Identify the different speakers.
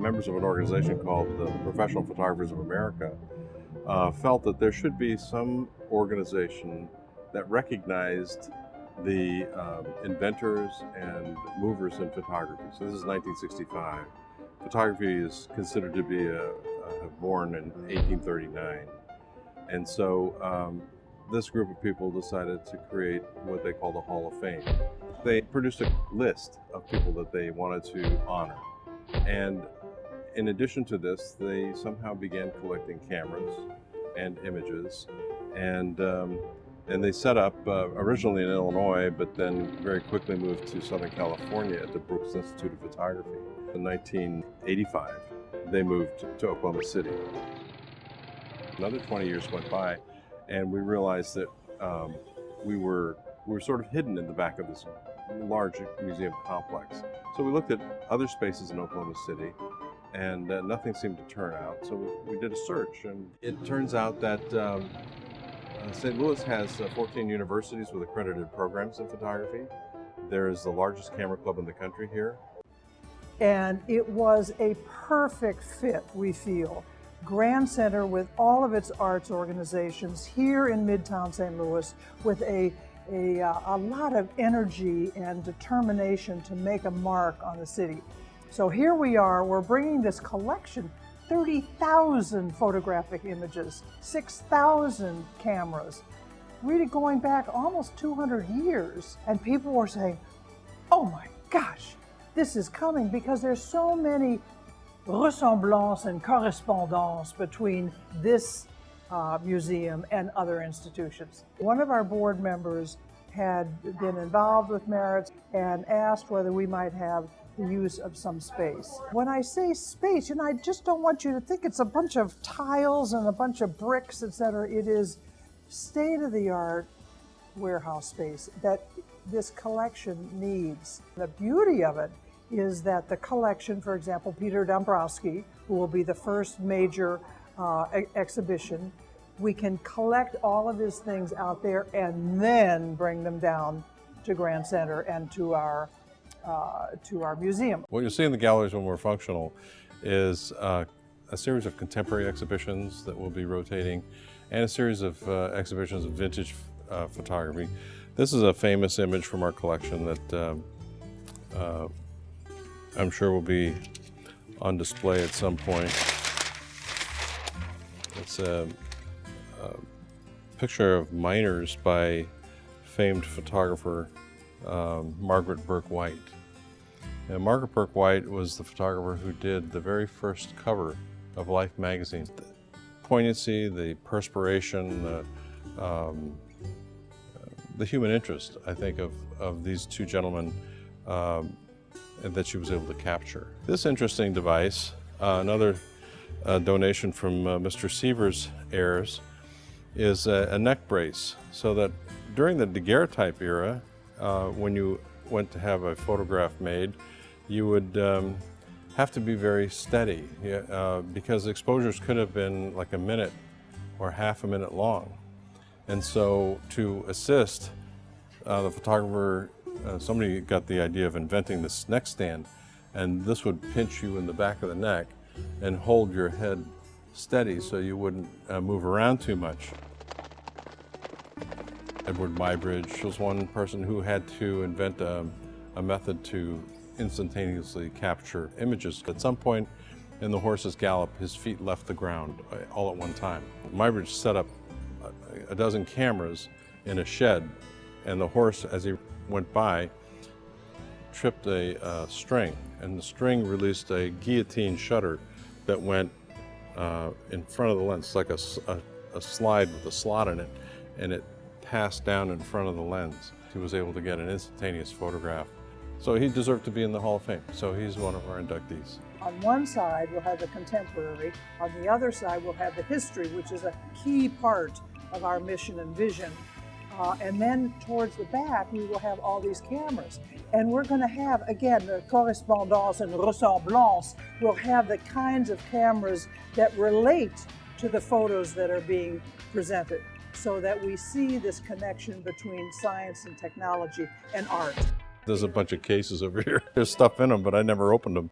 Speaker 1: members of an organization called the Professional Photographers of America felt that there should be some organization that recognized the inventors and movers in photography. So this is 1965. Photography is considered to be born in 1839. And so this group of people decided to create what they called a Hall of Fame. They produced a list of people that they wanted to honor. And in addition to this, they somehow began collecting cameras and images. And they set up originally in Illinois, but then very quickly moved to Southern California at the Brooks Institute of Photography. In 1985, they moved to Oklahoma City. Another 20 years went by, and we realized that we were sort of hidden in the back of this large museum complex. So we looked at other spaces in Oklahoma City, and nothing seemed to turn out. So we did a search, and it turns out that St. Louis has 14 universities with accredited programs in photography. There is the largest camera club in the country here.
Speaker 2: And it was a perfect fit, we feel. Grand Center with all of its arts organizations here in Midtown St. Louis with a lot of energy and determination to make a mark on the city. So here we are, we're bringing this collection, 30,000 photographic images, 6,000 cameras, really going back almost 200 years. And people were saying, oh my gosh, this is coming, because there's so many ressemblance and correspondance between this museum and other institutions. One of our board members had been involved with Merritt's and asked whether we might have the use of some space. When I say space, I just don't want you to think it's a bunch of tiles and a bunch of bricks, etc. It is state-of-the-art warehouse space that this collection needs. The beauty of it is that the collection, for example, Peter Dombrowski, who will be the first major exhibition, we can collect all of his things out there and then bring them down to Grand Center and to our museum.
Speaker 1: What you'll see in the galleries when we're functional is a series of contemporary exhibitions that will be rotating, and a series of exhibitions of vintage photography. This is a famous image from our collection that I'm sure will be on display at some point. It's a picture of miners by famed photographer Margaret Burke White. And Margaret Burke White was the photographer who did the very first cover of Life magazine. The poignancy, the perspiration, the human interest, I think, of these two gentlemen that she was able to capture. This interesting device, another donation from Mr. Seaver's heirs, is a neck brace, so that during the daguerreotype era, when you went to have a photograph made, you would have to be very steady because exposures could have been like a minute or half a minute long. And so to assist, the photographer, somebody got the idea of inventing this neck stand, and this would pinch you in the back of the neck and hold your head steady so you wouldn't move around too much. Edward Muybridge was one person who had to invent a method to instantaneously capture images. At some point in the horse's gallop, his feet left the ground all at one time. Muybridge set up a dozen cameras in a shed, and the horse, as he went by, tripped a string, and the string released a guillotine shutter that went in front of the lens, like a slide with a slot in it, and it passed down in front of the lens. He was able to get an instantaneous photograph. So he deserved to be in the Hall of Fame. So he's one of our inductees.
Speaker 2: On one side, we'll have the contemporary. On the other side, we'll have the history, which is a key part of our mission and vision. And then towards the back, we will have all these cameras. And we're going to have, again, the correspondance and ressemblance. We'll have the kinds of cameras that relate to the photos that are being presented, so that we see this connection between science and technology and art.
Speaker 1: There's a bunch of cases over here. There's stuff in them, but I never opened them.